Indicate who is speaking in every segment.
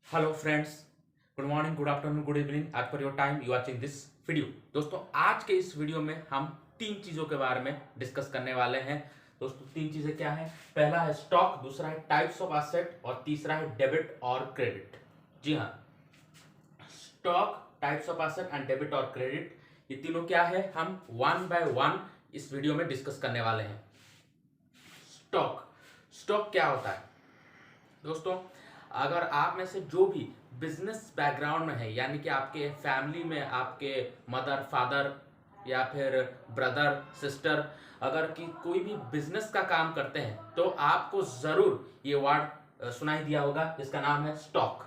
Speaker 1: Hello friends, good morning, good afternoon, good evening as per your time you watching this video. दोस्तों, आज के इस video में हम तीन चीज़ों के बारे में डिस्कस करने वाले हैं। दोस्तों, तीन चीज़ें क्या हैं? पहला है स्टॉक, दूसरा है टाइप्स ऑफ एसेट और तीसरा है डेबिट और क्रेडिट। जी हाँ, stock, types of asset and debit और क्रेडिट, ये तीनों क्या है हम वन बाय वन इस वीडियो में डिस्कस करने वाले हैं। स्टॉक, स्टॉक क्या होता है? दोस्तों, अगर आप में से जो भी बिजनेस बैकग्राउंड में है, यानी कि आपके फैमिली में आपके मदर फादर या फिर ब्रदर सिस्टर अगर कि कोई भी बिजनेस का काम करते हैं, तो आपको जरूर ये वर्ड सुनाई दिया होगा जिसका नाम है स्टॉक।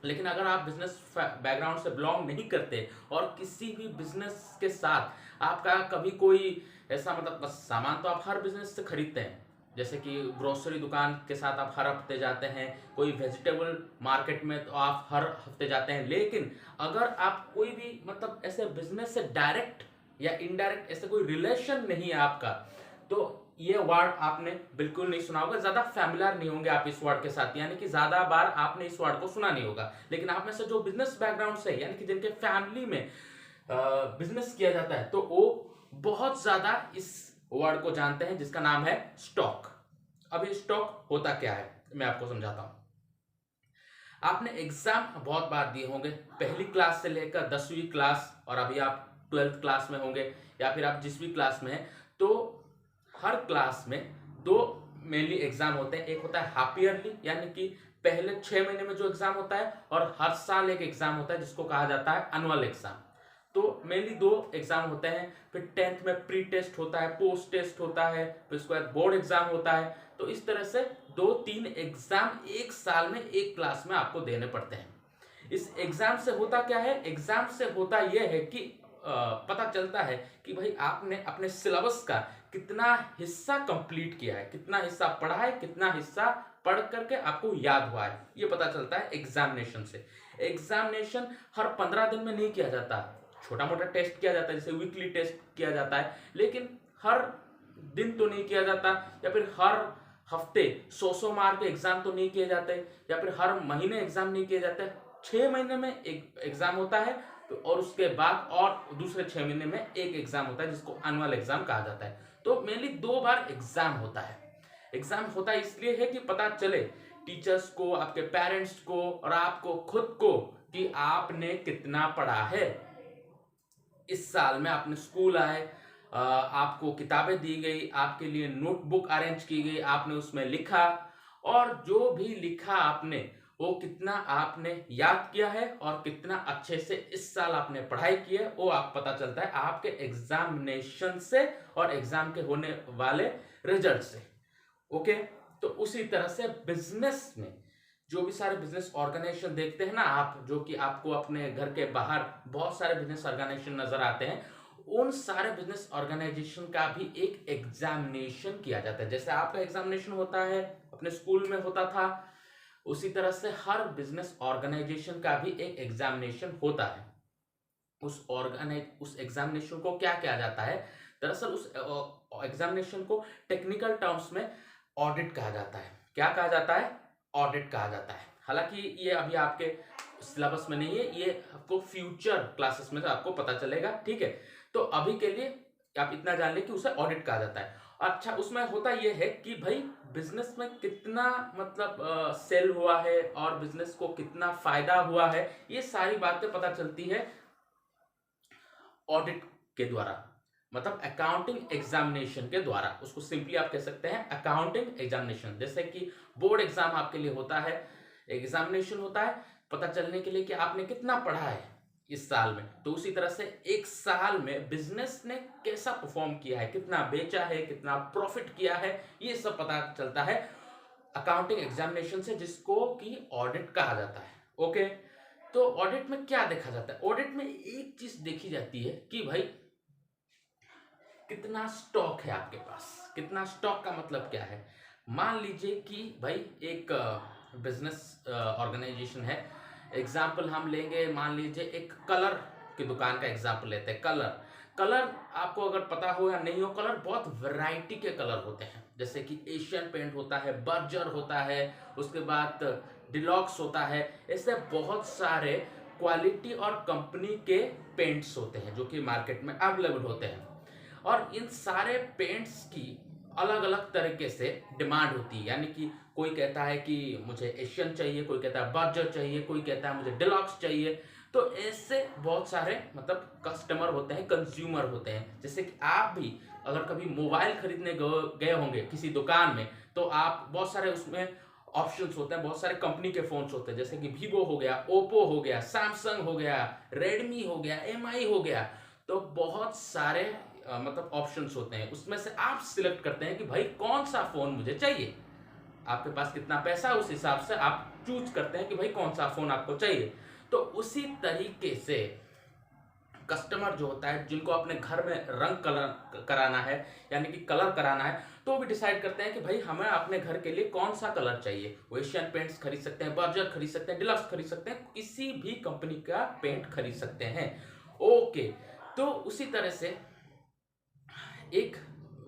Speaker 1: लेकिन अगर आप बिजनेस बैकग्राउंड से बिलोंग नहीं करते और किसी भी बिजनेस के साथ आपका कभी कोई ऐसा मतलब बस सामान तो आप हर बिजनेस से खरीदते हैं, जैसे कि ग्रोसरी दुकान के साथ आप हर हफ्ते जाते हैं, कोई वेजिटेबल मार्केट में तो आप हर हफ्ते जाते हैं। लेकिन अगर आप कोई भी मतलब ऐसे बिजनेस से डायरेक्ट या इनडायरेक्ट ऐसे कोई रिलेशन नहीं है आपका, तो ये वर्ड आपने बिल्कुल नहीं सुना होगा, ज्यादा फैमिलियर नहीं होंगे आप इस वर्ड के साथ, यानी कि ज्यादा बार आपने इस वर्ड को सुना नहीं होगा। लेकिन आप में से जो बिजनेस बैकग्राउंड से यानी कि जिनके फैमिली में बिजनेस किया जाता है, तो वो बहुत ज्यादा इस वर्ड को जानते हैं जिसका नाम है स्टॉक। अब ये स्टॉक होता क्या है मैं आपको समझाता हूं। आपने एग्जाम बहुत बार दिए होंगे, पहली क्लास से लेकर 10वीं क्लास, और अभी आप 12th क्लास में होंगे या फिर आप जिस भी क्लास में हैं, तो हर क्लास में दो मेनली एग्जाम होते हैं। एक होता है हाफ ईयरली, यानी कि पहले 6 महीने में जो एग्जाम होता है, और हर साल एक एग्जाम होता है जिसको कहा जाता है एनुअल एग्जाम। तो मेनली दो एग्जाम होते हैं। फिर 10th में प्री टेस्ट होता है, पोस्ट टेस्ट होता है, फिर उसके बाद बोर्ड एग्जाम होता है। तो इस तरह से 2-3 एग्जाम एक साल में एक क्लास में आपको देने पड़ते हैं। इस एग्जाम से होता क्या है? एग्जाम से होता यह है कि पता चलता है कि भाई आपने अपने सिलेबस का कितना हिस्सा कंप्लीट किया है, कितना हिस्सा पढ़ा है, कितना हिस्सा पढ़ करके आपको याद हुआ है, ये पता चलता है एग्जामिनेशन से। एग्जामिनेशन हर 15 दिन में नहीं किया जाता, छोटा मोटा टेस्ट किया जाता है, जैसे वीकली टेस्ट किया जाता है, लेकिन हर दिन तो नहीं किया जाता, या फिर हर हफ्ते 100 मार्क के एग्जाम तो नहीं किए जाते, या फिर हर महीने एग्जाम नहीं किए जाते। 6 महीने में एक एग्जाम होता है, तो और उसके बाद और दूसरे 6 महीने में एक एग्जाम होता है जिसको एनुअल एग्जाम कहा जाता है। तो मेनली 2 बार एग्जाम होता है। एग्जाम होता इसलिए है कि पता चले टीचर्स को, आपके पेरेंट्स को और आपको खुद को कि आपने कितना पढ़ा है। इस साल में आपने स्कूल आए, आपको किताबें दी गई, आपके लिए नोटबुक अरेंज की गई, आपने उसमें लिखा, और जो भी लिखा आपने वो कितना आपने याद किया है और कितना अच्छे से इस साल आपने पढ़ाई की है, वो आप पता चलता है आपके एग्जामिनेशन से और एग्जाम के होने वाले रिजल्ट से। ओके, तो उसी तरह से बिजनेस में जो भी सारे बिजनेस ऑर्गेनाइजेशन देखते हैं ना आप, जो कि आपको अपने घर के बाहर बहुत सारे बिजनेस ऑर्गेनाइजेशन नजर आते हैं, उन सारे बिजनेस ऑर्गेनाइजेशन का भी एक एग्जामिनेशन किया जाता है। जैसे आपका एग्जामिनेशन होता है, अपने स्कूल में होता था, उसी तरह से हर बिजनेस ऑर्गेनाइजेशन का भी एक एग्जामिनेशन होता है। उस एग्जामिनेशन को क्या किया जाता है? दरअसल उस एग्जामिनेशन को टेक्निकल टर्म्स में ऑडिट कहा जाता है। क्या कहा जाता है? ऑडिट कहा जाता है। हालांकि ये अभी आपके सिलेबस में नहीं है, ये आपको फ्यूचर क्लासेस में आपको पता चलेगा, ठीक है। तो अभी के लिए आप इतना जान ले कि उसे ऑडिट कहा जाता है। अच्छा, उसमें होता यह है कि भाई बिजनेस में कितना मतलब सेल हुआ है और बिजनेस को कितना फायदा हुआ है, ये सारी बातें पता चलती है ऑडिट के द्वारा, मतलब अकाउंटिंग एग्जामिनेशन के द्वारा। उसको सिंपली आप कह सकते हैं अकाउंटिंग एग्जामिनेशन। जैसे कि बोर्ड एग्जाम आपके लिए होता है, एग्जामिनेशन होता है पता चलने के लिए कि आपने कितना पढ़ा है इस साल में, तो उसी तरह से एक साल में बिजनेस ने कैसा परफॉर्म किया है, कितना बेचा है, कितना प्रॉफिट किया है, ये सब पता चलता है अकाउंटिंग एग्जामिनेशन से, जिसको कि ऑडिट कहा जाता है। ओके, तो ऑडिट में क्या देखा जाता है? ऑडिट में एक चीज देखी जाती है कि भाई कितना स्टॉक है आपके पास। कितना स्टॉक का मतलब क्या है? मान लीजिए कि भाई एक बिजनेस ऑर्गेनाइजेशन है, एग्जाम्पल हम लेंगे, मान लीजिए एक कलर की दुकान का एग्जाम्पल लेते हैं। कलर, कलर आपको अगर पता हो या नहीं हो, कलर बहुत वैरायटी के कलर होते हैं, जैसे कि एशियन पेंट होता है, बर्जर होता है, उसके बाद डिलॉक्स होता है। ऐसे बहुत सारे क्वालिटी और कंपनी के पेंट्स होते हैं जो कि मार्केट में अवेलेबल होते हैं, और इन सारे पेंट्स की अलग अलग तरीके से डिमांड होती है। यानी कि कोई कहता है कि मुझे एशियन चाहिए, कोई कहता है बर्जर चाहिए, कोई कहता है मुझे डिलॉक्स चाहिए। तो ऐसे बहुत सारे मतलब कस्टमर होते हैं, कंज्यूमर होते हैं। जैसे कि आप भी अगर कभी मोबाइल खरीदने गए होंगे किसी दुकान में, तो आप बहुत सारे उसमें ऑप्शंस होते हैं, बहुत सारे कंपनी के फोन्स होते हैं, जैसे कि वीवो हो गया, ओप्पो हो गया, सैमसंग हो गया, रेडमी हो गया, एमआई हो गया। तो बहुत सारे मतलब ऑप्शंस होते हैं, उसमें से आप सिलेक्ट करते हैं कि भाई कौन सा फोन मुझे चाहिए। आपके पास कितना पैसा है उस हिसाब से आप चूज करते हैं कि भाई कौन सा फोन आपको चाहिए। तो उसी तरीके से कस्टमर जो होता है, जिनको अपने घर में रंग कलर कराना है, यानी कि कलर कराना है, तो भी डिसाइड करते हैं कि भाई हमें अपने घर के लिए कौन सा कलर चाहिए। वो एशियन पेंट्स खरीद सकते हैं, बर्जर खरीद सकते हैं, डिलक्स खरीद सकते हैं, किसी भी कंपनी का पेंट खरीद सकते हैं। ओके, तो उसी तरह से एक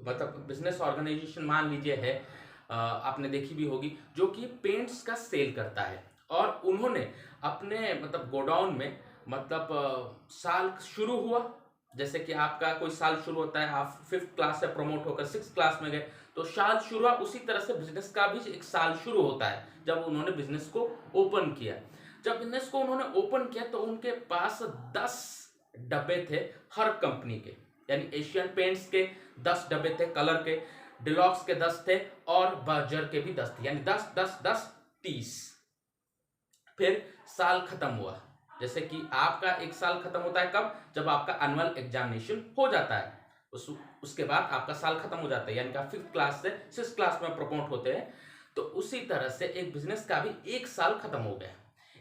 Speaker 1: मतलब बिजनेस ऑर्गेनाइजेशन मान लीजिए है, आपने देखी भी होगी, जो कि पेंट्स का सेल करता है, और उन्होंने अपने मतलब गोडाउन में मतलब साल शुरू हुआ, जैसे कि आपका कोई साल शुरू होता है, आप 5th क्लास से प्रमोट होकर 6th क्लास में गए, तो साल शुरू हुआ। उसी तरह से बिजनेस का भी एक साल शुरू होता है जब उन्होंने बिजनेस को ओपन किया। जब बिजनेस को उन्होंने ओपन किया तो उनके पास 10 डब्बे थे हर कंपनी के, यानी एशियन पेंट्स के 10 डब्बे थे कलर के, डिलॉक्स के 10 थे, और बर्जर के भी 10 थे, यानी 10 10 10 30। फिर साल खत्म हुआ, जैसे कि आपका एक साल खत्म होता है कब, जब आपका एनुअल एग्जामिनेशन हो जाता है, उसके बाद आपका साल खत्म हो जाता है, यानी कि 5th क्लास से 6th क्लास में प्रमोट होते हैं। तो उसी तरह से एक बिजनेस का भी एक साल खत्म हो गया।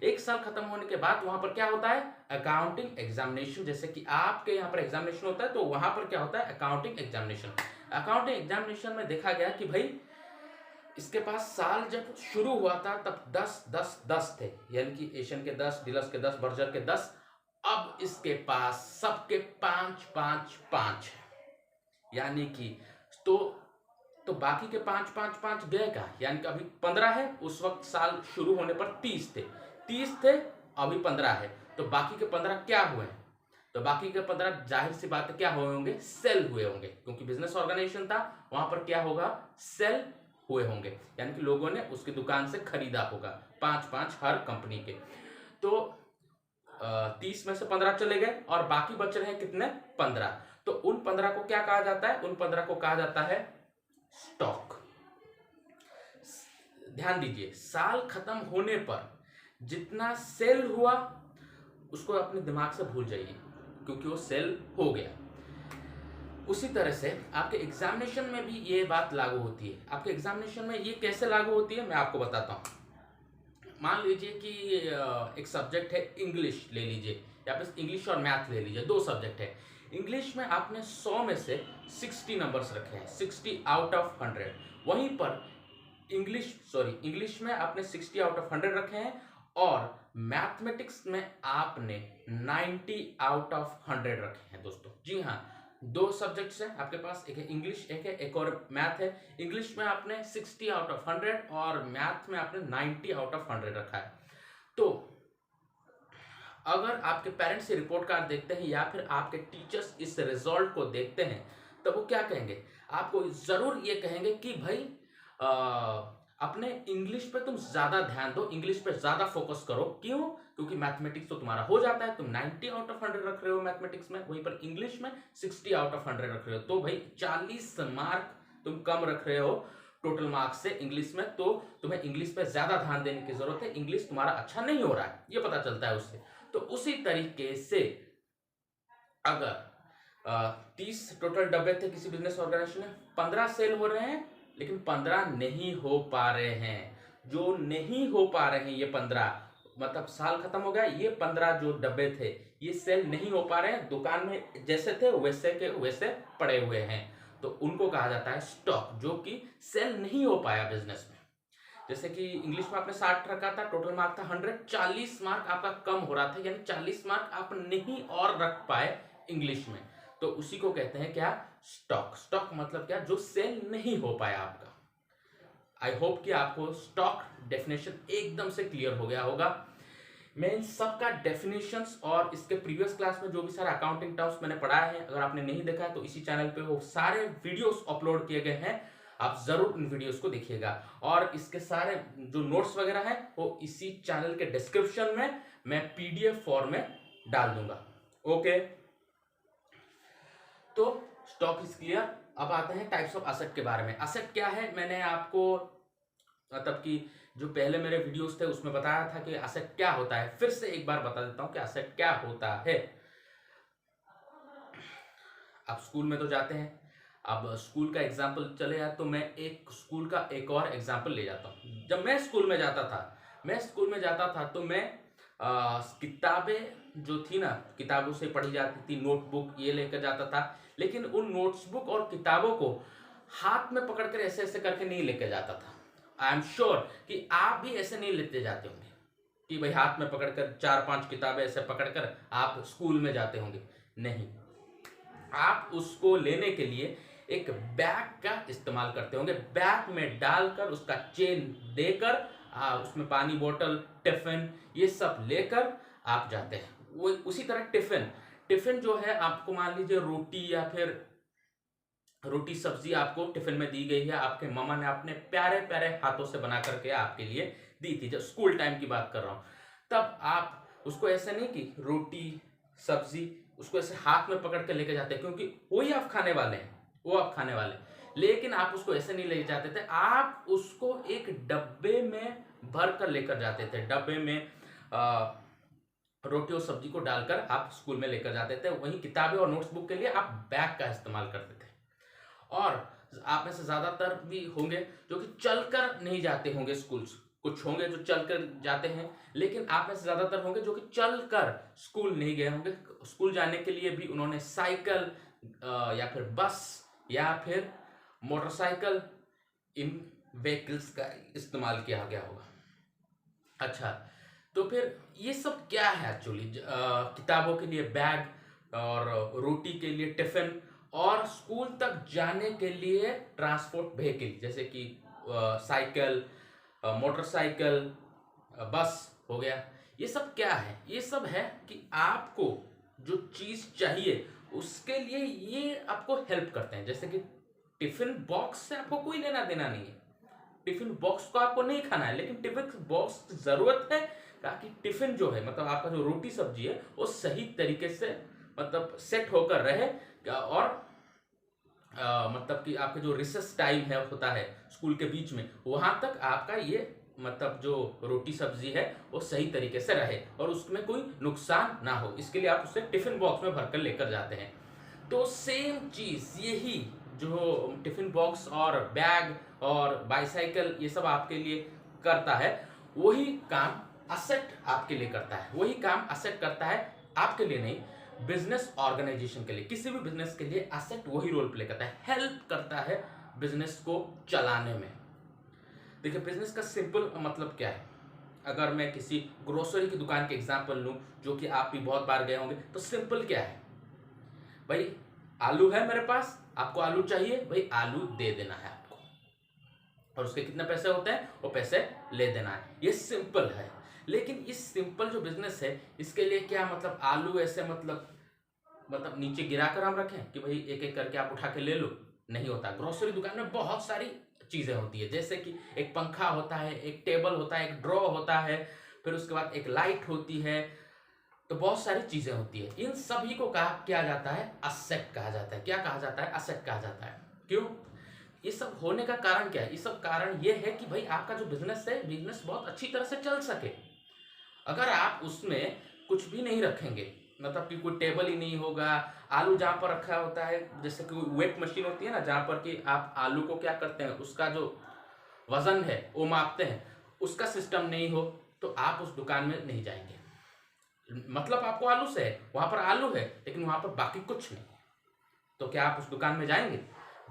Speaker 1: एक साल खत्म होने के बाद वहां पर क्या होता है, अकाउंटिंग एग्जामिनेशन। जैसे कि आपके यहाँ पर एग्जामिनेशन होता है, तो वहां पर क्या होता है, अकाउंटिंग एग्जामिनेशन। अकाउंटिंग एग्जामिनेशन में देखा गया कि भाई इसके पास साल जब शुरू हुआ था तब 10 10 10 थे, यानी कि एशियन के 10, डिलक्स के 10, बर्जर के 10। अब इसके पास सबके 5 5 5 है, यानी कि तो बाकी के 5 5 5 गए कहाँ, यानी कि अभी 15 है। उस वक्त साल शुरू होने पर 30 थे, 30 थे, अभी 15 है। तो बाकी के 15 क्या हुए हैं, तो बाकी के 15 जाहिर सी बात है क्या हुए होंगे, सेल हुए होंगे, क्योंकि बिजनेस ऑर्गेनाइजेशन था, वहां पर क्या होगा, सेल हुए होंगे, यानी कि लोगों ने उसकी दुकान से खरीदा होगा, 5 5 हर कंपनी के। तो 30 में से 15 चले गए और बाकी बच रहे हैं कितने, 15। तो उन 15 को क्या कहा जाता है, उन 15 को कहा जाता है स्टॉक। ध्यान दीजिए, साल खत्म होने पर जितना सेल हुआ उसको अपने दिमाग से भूल जाइए, क्योंकि वो सेल हो गया। उसी तरह से आपके एग्जामिनेशन में भी ये बात लागू होती है। आपके एग्जामिनेशन में ये कैसे लागू होती है, मैं आपको बताता हूँ। मान लीजिए कि एक सब्जेक्ट है इंग्लिश, ले लीजिए, या फिर इंग्लिश और मैथ ले लीजिए, 2 सब्जेक्ट है। इंग्लिश में आपने 100 में से 60 नंबर्स रखे हैं, 60 आउट ऑफ 100। वहीं पर इंग्लिश में आपने 60 आउट ऑफ 100 रखे हैं, और मैथमेटिक्स में आपने 90 आउट ऑफ 100 रखे हैं दोस्तों। जी हाँ, 2 सब्जेक्ट्स हैं आपके पास, एक है इंग्लिश, एक और मैथ है। इंग्लिश में आपने 60 आउट ऑफ 100 और मैथ में आपने 90 आउट ऑफ 100 रखा है। तो अगर आपके पेरेंट्स से रिपोर्ट कार्ड देखते हैं या फिर आपके टीचर्स इस रिजल्ट को देखते हैं, तो वो क्या कहेंगे, आपको जरूर ये कहेंगे कि भाई अपने इंग्लिश पे तुम ज्यादा ध्यान दो, इंग्लिश पे ज्यादा फोकस करो। क्यों, क्योंकि मैथमेटिक्स तो तुम्हारा हो जाता है, तुम 90 आउट ऑफ 100 रख रहे हो मैथमेटिक्स में, वहीं पर इंग्लिश में 60 आउट ऑफ 100 रख रहे हो। तो भाई 40 मार्क तुम कम रख रहे हो टोटल मार्क्स से इंग्लिश में, तो तुम्हें इंग्लिश पे ज्यादा ध्यान देने की जरूरत है, इंग्लिश तुम्हारा अच्छा नहीं हो रहा है, ये पता चलता है उससे। तो उसी तरीके से अगर 30 टोटल डब्बे थे किसी बिजनेस ऑर्गेनाइजेशन में, 15 सेल हो रहे हैं, लेकिन 15 नहीं हो पा रहे हैं। जो नहीं हो पा रहे हैं ये 15, मतलब साल खत्म हो गया, ये 15 जो डब्बे थे ये सेल नहीं हो पा रहे हैं, दुकान में जैसे थे वैसे के वैसे पड़े हुए हैं, तो उनको कहा जाता है स्टॉक, जो कि सेल नहीं हो पाया बिजनेस में। जैसे कि इंग्लिश में आपने 60 रखा था, टोटल मार्क था 100, 40 मार्क आपका कम हो रहा था, यानी 40 मार्क आप नहीं और रख पाए इंग्लिश में, तो उसी को कहते हैं क्या, स्टॉक। स्टॉक मतलब क्या, जो सेल नहीं हो पाया आपका। आई होप कि आपको स्टॉक डेफिनेशन एकदम से क्लियर हो गया होगा। मैं इन सब का डेफिनेशंस और इसके प्रीवियस क्लास में जो भी सारे अकाउंटिंग टर्म्स मैंने पढ़ाया है, अगर आपने नहीं देखा है तो इसी चैनल पे वो सारे वीडियोस अपलोड किए गए हैं, आप जरूर इन वीडियोस को देखिएगा। और इसके सारे जो नोट्स वगैरह हैं वो इसी चैनल के डिस्क्रिप्शन में मैं पीडीएफ फॉर्म में डाल दूंगा। ओके, तो स्टॉक इज क्लियर। अब आते हैं टाइप्स ऑफ असेट के बारे में। असेट क्या है, मैंने आपको मतलब कि जो पहले मेरे वीडियोस थे उसमें बताया था कि असेट क्या होता है। फिर से एक बार बता देता हूं कि असेट क्या होता है। आप स्कूल में तो जाते हैं, अब स्कूल का एग्जाम्पल चले यार, तो मैं एक स्कूल का एक और एग्जाम्पल ले जाता हूँ। जब मैं स्कूल में जाता था तो मैं किताबें जो थी ना, किताबों से पढ़ी जाती थी, नोटबुक ये लेकर जाता था। लेकिन उन नोटबुक और किताबों को हाथ में पकड़कर ऐसे ऐसे करके नहीं लेकर जाता था। आई एम श्योर कि आप भी ऐसे नहीं लेते जाते होंगे कि भाई हाथ में पकड़कर 4-5 किताबें ऐसे पकड़कर आप स्कूल में जाते होंगे। नहीं, आप उसको लेने के लिए एक बैग का इस्तेमाल करते होंगे। बैग में डालकर उसका चेन देकर उसमें पानी बोतल, टिफिन ये सब लेकर आप जाते हैं। वो उसी तरह टिफिन जो है, आपको मान लीजिए रोटी या फिर रोटी सब्जी आपको टिफिन में दी गई है, आपके मामा ने अपने प्यारे प्यारे हाथों से बना करके आपके लिए दी थी। जब स्कूल टाइम की बात कर रहा हूं, तब आप उसको ऐसे नहीं कि रोटी सब्जी उसको ऐसे हाथ में पकड़ के लेके जाते, क्योंकि वही आप खाने वाले हैं, वो आप खाने वाले हैं। लेकिन आप उसको ऐसे नहीं ले जाते थे, आप उसको एक डब्बे में भर कर लेकर जाते थे। डब्बे में रोटी और सब्जी को डालकर आप स्कूल में लेकर जाते थे। वहीं किताबें और नोट्सबुक के लिए आप बैग का इस्तेमाल करते थे। और आप में से ज्यादातर भी होंगे जो कि चलकर नहीं जाते होंगे स्कूल। कुछ होंगे जो चलकर जाते हैं, लेकिन आप में से ज्यादातर होंगे जो कि चलकर स्कूल नहीं गए होंगे। स्कूल जाने के लिए भी उन्होंने साइकिल या फिर बस या फिर मोटरसाइकिल, इन व्हीकल्स का इस्तेमाल किया गया होगा। अच्छा, तो फिर ये सब क्या है एक्चुअली? किताबों के लिए बैग और रोटी के लिए टिफिन और स्कूल तक जाने के लिए ट्रांसपोर्ट व्हीकल, जैसे कि साइकिल, मोटरसाइकिल, बस हो गया। ये सब क्या है? ये सब है कि आपको जो चीज चाहिए उसके लिए ये आपको हेल्प करते हैं। जैसे कि टिफिन बॉक्स से आपको कोई लेना देना नहीं है, टिफिन बॉक्स को आपको नहीं खाना है, लेकिन टिफिन बॉक्स की जरूरत है ताकि टिफिन जो है, मतलब आपका जो रोटी सब्जी है वो सही तरीके से मतलब सेट होकर रहे। और मतलब कि आपका जो रिसेस टाइम है होता है स्कूल के बीच में, वहां तक आपका ये मतलब जो रोटी सब्जी है वो सही तरीके से रहे और उसमें कोई नुकसान ना हो, इसके लिए आप उसे टिफिन बॉक्स में भरकर लेकर जाते हैं। तो सेम चीज यही जो टिफिन बॉक्स और बैग और बाइसाइकिल ये सब आपके लिए करता है, वही काम असेट आपके लिए करता है। वही काम असेट करता है आपके लिए नहीं, बिजनेस ऑर्गेनाइजेशन के लिए। किसी भी बिजनेस के लिए असेट वही रोल प्ले करता है, हेल्प करता है बिजनेस को चलाने में। देखिए, बिजनेस का सिंपल मतलब क्या है? अगर मैं किसी ग्रोसरी की दुकान के एग्जांपल लूं, जो कि आप भी बहुत बार गए होंगे, तो सिंपल क्या है भाई? आलू है मेरे पास, आपको आलू चाहिए, भाई आलू दे देना है आपको, और उसके कितने पैसे होते हैं वो पैसे ले देना है। ये सिंपल है। लेकिन इस सिंपल जो बिजनेस है, इसके लिए क्या मतलब आलू ऐसे मतलब नीचे गिराकर हम रखें कि भाई एक एक करके आप उठा के ले लो? नहीं होता। ग्रोसरी दुकान में बहुत सारी चीजें होती है, जैसे कि एक पंखा होता है, एक टेबल होता है, एक ड्रॉ होता है, फिर उसके बाद एक लाइट होती है, तो बहुत सारी चीजें होती है। इन सभी को कहा क्या जाता है? असेट कहा जाता है। क्या कहा जाता है? असेट कहा जाता है। क्यों? ये सब होने का कारण क्या है? ये सब कारण ये है कि भाई आपका जो बिजनेस है, बिजनेस बहुत अच्छी तरह से चल सके। अगर आप उसमें कुछ भी नहीं रखेंगे, मतलब कि कोई टेबल ही नहीं होगा, आलू जहां पर रखा होता है, जैसे कि वेट मशीन होती है ना, जहां पर कि आप आलू को क्या करते हैं, उसका जो वजन है वो मापते हैं, उसका सिस्टम नहीं हो तो आप उस दुकान में नहीं जाएंगे। मतलब आपको आलू से है, वहां पर आलू है लेकिन वहां पर बाकी कुछ नहीं, तो क्या आप उस दुकान में जाएंगे?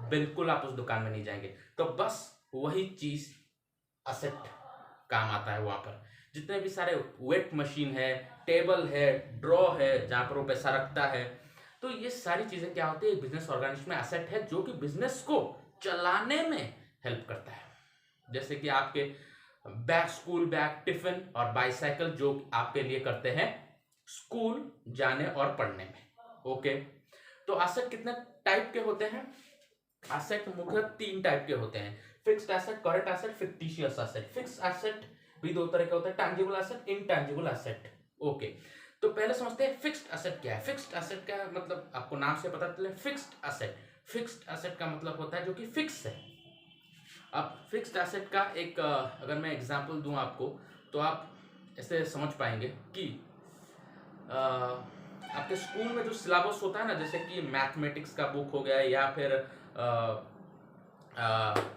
Speaker 1: बिल्कुल आप उस दुकान में नहीं जाएंगे। तो बस वही चीज असेट काम आता है। वहां पर जितने भी सारे वेट मशीन है, टेबल है, ड्रॉ है जहां पर वो पैसा रखता है, तो ये सारी चीजें क्या होती है, बिजनेस ऑर्गेनाइजेशन में एसेट है जो कि बिजनेस को चलाने में हेल्प करता है। जैसे कि आपके बैग, स्कूल बैग, टिफिन और बाइसाइकिल जो आपके लिए करते हैं स्कूल जाने और पढ़ने में। ओके, तो एसेट कितने टाइप के होते हैं? एसेट मुख्य 3 टाइप के होते हैं, fixed asset, current asset, fictitious asset. Fixed asset भी 2 तरह के होते हैं, tangible asset, intangible asset. Okay, तो पहले समझते हैं फिक्स्ड एसेट क्या है। फिक्स्ड एसेट का मतलब आपको नाम से पता चले, फिक्स्ड एसेट। फिक्स्ड एसेट का मतलब होता है जो कि फिक्स है। अब फिक्स्ड एसेट का एक अगर मैं एग्जांपल दूं आपको तो आप ऐसे समझ पाएंगे कि आपके स्कूल में जो सिलेबस होता है ना, जैसे कि मैथमेटिक्स का बुक हो गया या फिर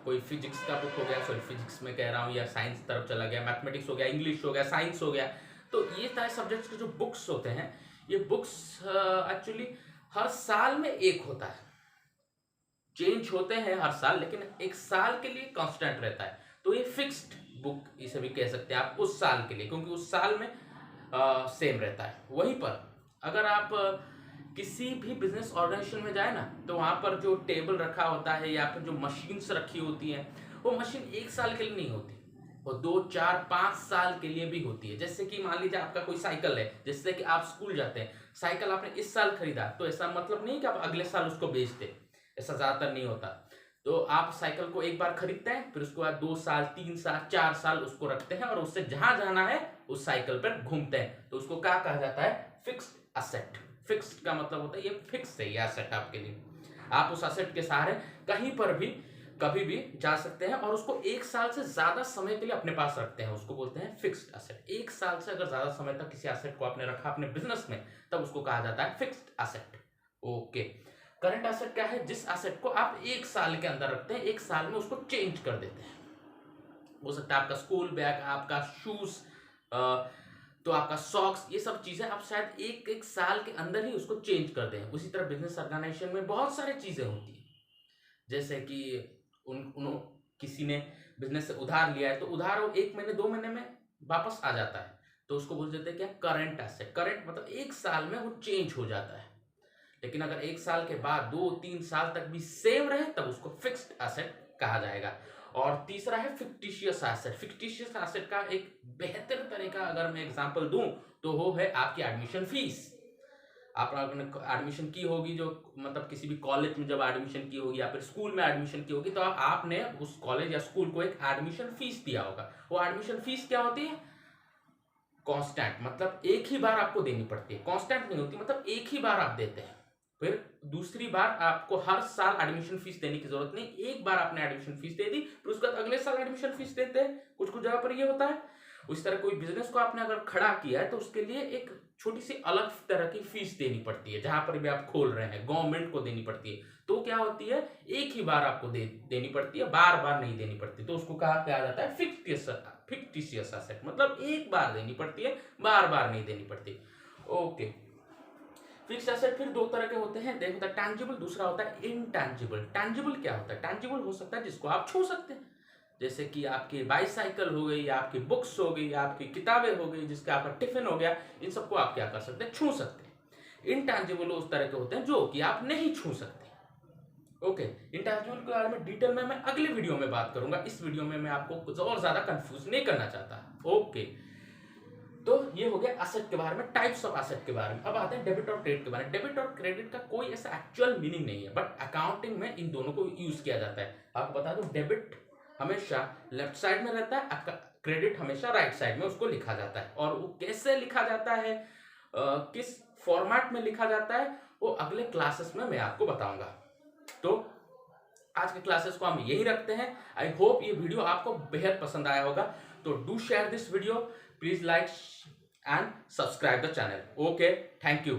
Speaker 1: कोई फिजिक्स का बुक हो गया, सॉरी फिजिक्स में कह रहा हूँ, या साइंस तरफ चला गया, मैथमेटिक्स हो गया, इंग्लिश हो गया, साइंस हो गया, तो ये सारे सब्जेक्ट्स के जो बुक्स होते हैं, ये बुक्स एक्चुअली हर साल में एक होता है, चेंज होते हैं हर साल, लेकिन एक साल के लिए कांस्टेंट रहता है। तो ये फिक्स्ड बुक इसे भी कह सकते हैं आप उस साल के लिए, क्योंकि उस साल में सेम रहता है। वहीं पर अगर आप किसी भी बिजनेस ऑर्गेनाइजेशन में जाए ना, तो वहां पर जो टेबल रखा होता है या फिर जो मशीन्स रखी होती हैं, वो मशीन 1 साल के लिए नहीं होती, वो 2, 4, 5 साल के लिए भी होती है। जैसे कि मान लीजिए आपका कोई साइकिल है, जिससे कि आप स्कूल जाते हैं, साइकिल आपने इस साल खरीदा, तो ऐसा मतलब नहीं कि आप अगले साल उसको बेच दे, ऐसा ज्यादातर नहीं होता। तो आप साइकिल को एक बार खरीदते हैं, फिर उसके बाद 2 साल, 3 साल, 4 साल उसको रखते हैं और उससे जहां जाना है उस साइकिल पर घूमते हैं, तो उसको क्या कहा जाता है? Fixed asset. फिक्स्ड का मतलब होता है ये फिक्स है, ये एसेट आपके लिए। आप उस एसेट के सहारे कहीं पर भी कभी भी जा सकते हैं और उसको 1 साल से ज्यादा समय के लिए अपने पास रखते हैं, उसको बोलते हैं फिक्स्ड एसेट। 1 साल से अगर ज्यादा समय तक किसी एसेट को आपने रखा अपने बिजनेस में, तब उसको कहा जाता है fixed asset. Okay, current asset क्या है? जिस एसेट को आप 1 साल के अंदर रखते हैं, 1 साल में उसको चेंज कर देते हैं। हो सकता है आपका स्कूल बैग, आपका शूज, तो आपका सॉक्स, ये सब चीजें आप शायद एक साल के अंदर ही उसको चेंज कर दें। उसी तरह बिजनेस ऑर्गेनाइजेशन में बहुत सारी चीजें होती है, जैसे कि किसी ने बिजनेस से उधार लिया है, तो उधार वो 1 महीने 2 महीने में वापस आ जाता है, तो उसको बोल देते हैं क्या? Current asset. करंट मतलब 1 साल में वो चेंज हो जाता है। लेकिन अगर 1 साल के बाद 2-3 साल तक भी सेम रहे, तब उसको फिक्स्ड एसेट कहा जाएगा। और तीसरा है फिक्टिशियस एसेट। फिक्टिशियस एसेट का एक बेहतर तरीका अगर मैं एग्जांपल दूं, तो वो है आपकी एडमिशन फीस। आपने एडमिशन की होगी, जो मतलब किसी भी कॉलेज में जब एडमिशन की होगी या फिर स्कूल में एडमिशन की होगी, तो आपने उस कॉलेज या स्कूल को एक एडमिशन फीस दिया होगा। वो एडमिशन फीस क्या होती है? कांस्टेंट, मतलब एक ही बार आपको देनी पड़ती है। कांस्टेंट नहीं होती, मतलब एक ही बार आप देते हैं, फिर दूसरी बार आपको हर साल एडमिशन फीस देने की जरूरत नहीं। एक बार आपने एडमिशन फीस दे दी, फिर उसके बाद अगले साल एडमिशन फीस देते हैं। कुछ कुछ जगह पर ये होता है। उस तरह कोई बिजनेस को आपने अगर खड़ा किया है, तो उसके लिए एक छोटी सी अलग तरह की फीस देनी पड़ती है। जहां पर भी आप खोल रहे हैं, गवर्नमेंट को देनी पड़ती है। तो क्या होती है? एक ही बार आपको देनी पड़ती है, बार बार नहीं देनी पड़ती। तो उसको कहा जाता है फिक्टिशियस एसेट, मतलब एक बार देनी पड़ती है, बार बार नहीं देनी पड़ती। ओके, फिक्स्ड एसेट फिर 2 तरह के होते हैं, एक होता है टैंजिबल, दूसरा होता है इनटैंजिबल। टैंजिबल क्या होता है? टैंजिबल हो सकता है जिसको आप छू सकते हैं, जैसे कि आपकी बाइसाइकिल हो गई, या आपकी बुक्स हो गई, या आपकी किताबें हो गई, जिसका आपका टिफिन हो गया, इन सबको आप क्या कर सकते हैं? छू सकते हैं। इनटैंजिबल उस तरह के होते हैं जो कि आप नहीं छू सकते। ओके, इंटैंजिबल के बारे में डिटेल में मैं अगले वीडियो में बात करूंगा। इस वीडियो में मैं आपको कुछ और ज्यादा कंफ्यूज नहीं करना चाहता। ओके, तो ये हो गया एसेट के बारे में, टाइप्स ऑफ एसेट के बारे में। अब आते हैं डेबिट और क्रेडिट के बारे में। डेबिट और क्रेडिट का कोई ऐसा एक्चुअल मीनिंग नहीं है, बट अकाउंटिंग में इन दोनों को यूज किया जाता है। आपको बता दूं, डेबिट हमेशा लेफ्ट साइड में रहता है, क्रेडिट हमेशा राइट साइड में उसको लिखा जाता है। और वो कैसे लिखा जाता है, किस फॉर्मेट में लिखा जाता है, वो अगले क्लासेस में मैं आपको बताऊंगा। तो आज के क्लासेस को हम यही रखते हैं। आई होप ये वीडियो आपको बेहद पसंद आया होगा। तो do share this video, please like and subscribe the channel. Okay, thank you.